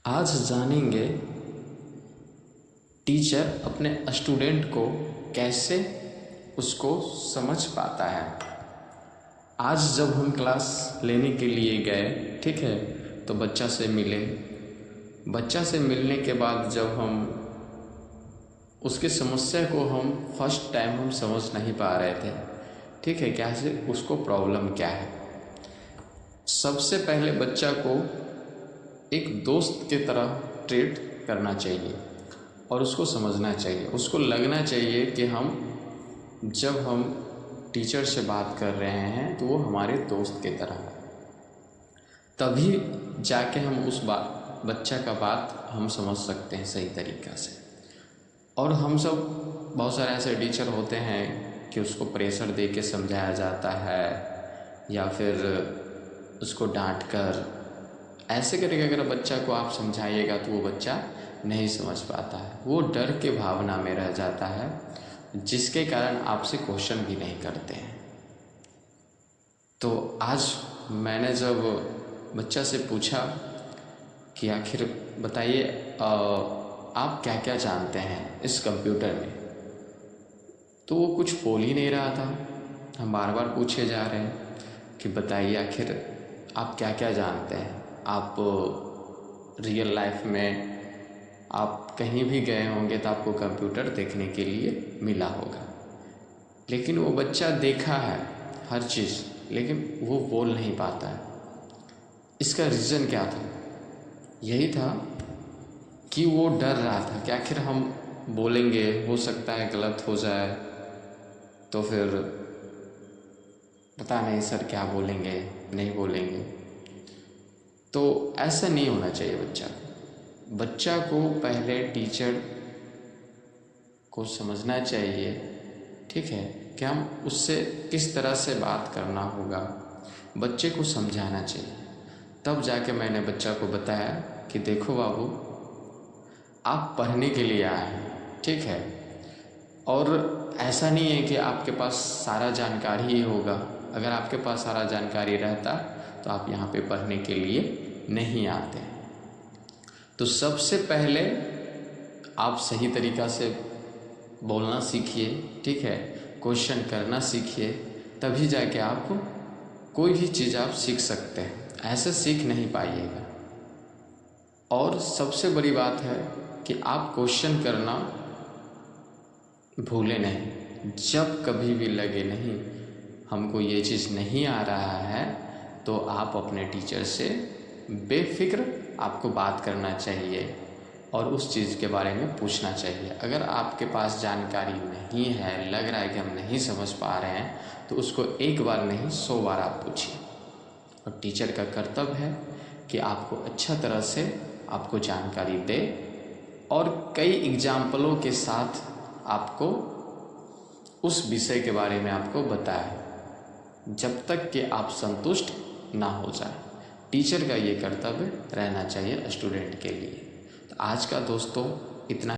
आज जानेंगे टीचर अपने स्टूडेंट को कैसे उसको समझ पाता है। आज जब हम क्लास लेने के लिए गए, ठीक है, तो बच्चा से मिले। बच्चा से मिलने के बाद जब हम उसकी समस्या को फर्स्ट टाइम हम समझ नहीं पा रहे थे, ठीक है, कैसे उसको प्रॉब्लम क्या है। सबसे पहले बच्चा को एक दोस्त की तरह ट्रीट करना चाहिए और उसको समझना चाहिए। उसको लगना चाहिए कि जब हम टीचर से बात कर रहे हैं तो वो हमारे दोस्त की तरह है। तभी जाके हम उस बच्चा का बात हम समझ सकते हैं सही तरीक़ा से। और हम सब बहुत सारे ऐसे टीचर होते हैं कि उसको प्रेशर दे के समझाया जाता है या फिर उसको डांट कर ऐसे करके अगर बच्चा को आप समझाइएगा तो वो बच्चा नहीं समझ पाता है। वो डर के भावना में रह जाता है, जिसके कारण आपसे क्वेश्चन भी नहीं करते हैं। तो आज मैंने जब बच्चा से पूछा कि आखिर बताइए आप क्या क्या जानते हैं इस कंप्यूटर में, तो वो कुछ बोल ही नहीं रहा था। हम बार बार पूछे जा रहे हैं कि बताइए आखिर आप क्या क्या जानते हैं। आप रियल लाइफ में आप कहीं भी गए होंगे तो आपको कंप्यूटर देखने के लिए मिला होगा, लेकिन वो बच्चा देखा है हर चीज़, लेकिन वो बोल नहीं पाता है। इसका रीज़न क्या था? यही था कि वो डर रहा था कि आखिर हम बोलेंगे, हो सकता है गलत हो जाए, तो फिर पता नहीं सर क्या बोलेंगे, नहीं बोलेंगे। तो ऐसा नहीं होना चाहिए। बच्चा को पहले टीचर को समझना चाहिए, ठीक है, कि हम उससे किस तरह से बात करना होगा। बच्चे को समझाना चाहिए। तब जाके मैंने बच्चा को बताया कि देखो बाबू, आप पढ़ने के लिए आए हैं, ठीक है, और ऐसा नहीं है कि आपके पास सारा जानकारी ही होगा। अगर आपके पास सारा जानकारी रहता तो आप यहाँ पे पढ़ने के लिए नहीं आते। तो सबसे पहले आप सही तरीक़ा से बोलना सीखिए, ठीक है, क्वेश्चन करना सीखिए, तभी जाके आप कोई भी चीज़ आप सीख सकते हैं। ऐसे सीख नहीं पाइएगा। और सबसे बड़ी बात है कि आप क्वेश्चन करना भूलें नहीं। जब कभी भी लगे नहीं हमको ये चीज़ नहीं आ रहा है, तो आप अपने टीचर से बेफिक्र आपको बात करना चाहिए और उस चीज़ के बारे में पूछना चाहिए। अगर आपके पास जानकारी नहीं है, लग रहा है कि हम नहीं समझ पा रहे हैं, तो उसको एक बार नहीं 100 बार आप पूछिए। और टीचर का कर्तव्य है कि आपको अच्छा तरह से आपको जानकारी दे और कई एग्जाम्पलों के साथ आपको उस विषय के बारे में आपको बताए, जब तक कि आप संतुष्ट ना हो जाए। टीचर का ये कर्तव्य रहना चाहिए स्टूडेंट के लिए। तो आज का दोस्तों इतना